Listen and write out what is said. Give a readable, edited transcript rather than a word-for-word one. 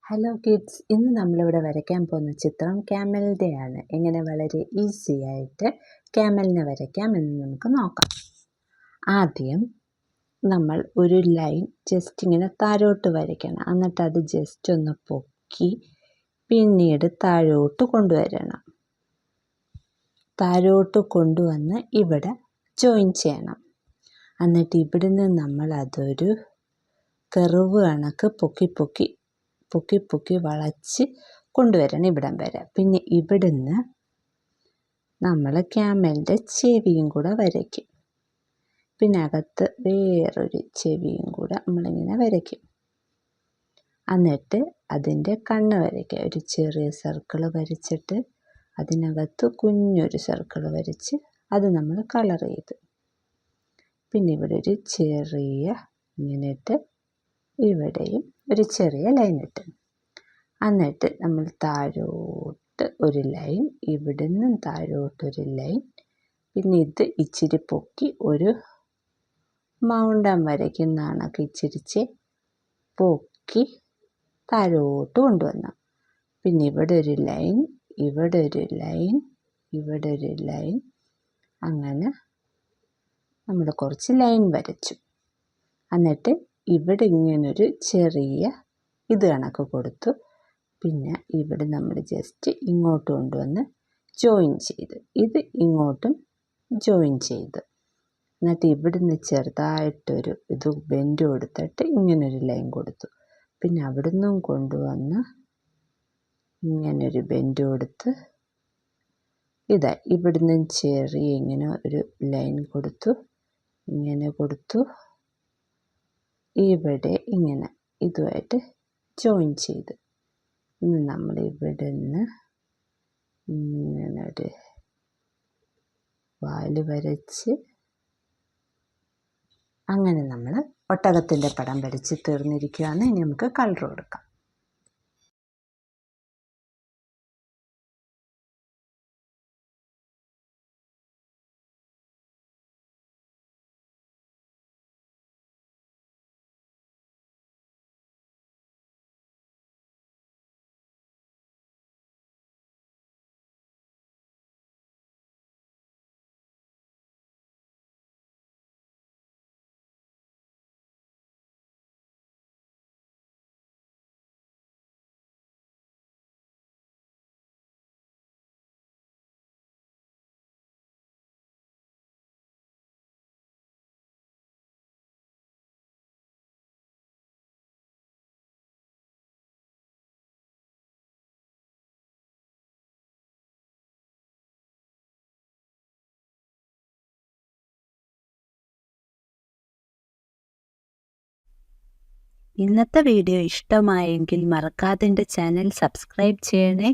Hello kids, ഇന്ന് നമ്മളിവിടെ വരയ്ക്കാൻ പോകുന്ന ചിത്രം ക്യാമലിൻ്റെ ആണ്. എങ്ങനെ വളരെ ഈസി ആയിട്ട് ക്യാമലിനെ വരയ്ക്കാം എന്ന് നമുക്ക് നോക്കാം. ആദ്യം നമ്മൾ ഒരു ലൈൻ ജസ്റ്റ് ഇങ്ങനെ താഴോട്ട് വരയ്ക്കണം. എന്നിട്ട് അത് ജസ്റ്റ് ഒന്ന് പൊക്കി പിന്നീട് താഴോട്ട് കൊണ്ടുവരണം. താഴോട്ട് കൊണ്ടുവന്ന് ഇവിടെ ജോയിൻ ചെയ്യണം. എന്നിട്ട് ഇവിടുന്ന് നമ്മൾ അതൊരു കർവ് കണക്ക് പൊക്കി വളച്ച് കൊണ്ടുവരണം ഇവിടം വരെ. പിന്നെ ഇവിടുന്ന് നമ്മൾ ക്യാമലിൻ്റെ ചെവിയും കൂടെ വരയ്ക്കും. പിന്നെ അകത്ത് വേറൊരു ചെവിയും കൂടെ നമ്മളിങ്ങനെ വരയ്ക്കും. എന്നിട്ട് അതിൻ്റെ കണ്ണ് വരയ്ക്കുക. ഒരു ചെറിയ സർക്കിൾ വരച്ചിട്ട് അതിനകത്ത് കുഞ്ഞൊരു സർക്കിൾ വരച്ച് അത് നമ്മൾ കളർ ചെയ്ത്, പിന്നെ ഇവിടെ ഒരു ചെറിയ ഇങ്ങനെ ഇട്ട് ഇവിടെയും ഒരു ചെറിയ ലൈൻ ഇട്ട്, എന്നിട്ട് നമ്മൾ താഴോട്ട് ഒരു ലൈൻ, ഇവിടുന്ന് താഴോട്ടൊരു ലൈൻ, പിന്നെ ഇത് ഇച്ചിരി പൊക്കി ഒരു മൗണ്ടൻ വരയ്ക്കുന്ന കണക്ക് ഇച്ചിരിച്ച് പൊക്കി താഴോട്ട് കൊണ്ടുവന്നു. പിന്നെ ഇവിടെ ഒരു ലൈൻ, ഇവിടെ ഒരു ലൈൻ, ഇവിടെ ഒരു ലൈൻ, അങ്ങനെ നമ്മൾ കുറച്ച് ലൈൻ വരച്ചു. എന്നിട്ട് ഇവിടെ ഇങ്ങനൊരു ചെറിയ ഇത് കണക്ക് കൊടുത്തു. പിന്നെ ഇവിടെ നമ്മൾ ജസ്റ്റ് ഇങ്ങോട്ട് കൊണ്ടുവന്ന് ജോയിൻ ചെയ്ത്, ഇത് ഇങ്ങോട്ടും ജോയിൻ ചെയ്ത്, എന്നിട്ട് ഇവിടുന്ന് ചെറുതായിട്ടൊരു ഇത് ബെൻഡ് കൊടുത്തിട്ട് ഇങ്ങനൊരു ലൈൻ കൊടുത്തു. പിന്നെ അവിടുന്ന് കൊണ്ടുവന്ന് ഇങ്ങനൊരു ബെൻഡ് കൊടുത്ത് ഇതാ ഇവിടുന്ന് ചെറിയ ഇങ്ങനെ ഒരു ലൈൻ കൊടുത്തു, ഇങ്ങനെ കൊടുത്തു, ഇവിടെ ഇങ്ങനെ ഇതുമായിട്ട് ജോയിൻ ചെയ്ത്, ഇനി നമ്മൾ ഇവിടുന്ന് ഇങ്ങനെ ഒരു വാല് വരച്ച് അങ്ങനെ നമ്മൾ ഒട്ടകത്തിൻ്റെ പടം വരച്ച് തീർന്നിരിക്കുകയാണ്. ഇനി നമുക്ക് കളർ കൊടുക്കാം. ഇന്നത്തെ വീഡിയോ ഇഷ്ടമായെങ്കിൽ മറക്കാതെ എൻ്റെ ചാനൽ സബ്സ്ക്രൈബ് ചെയ്യണേ.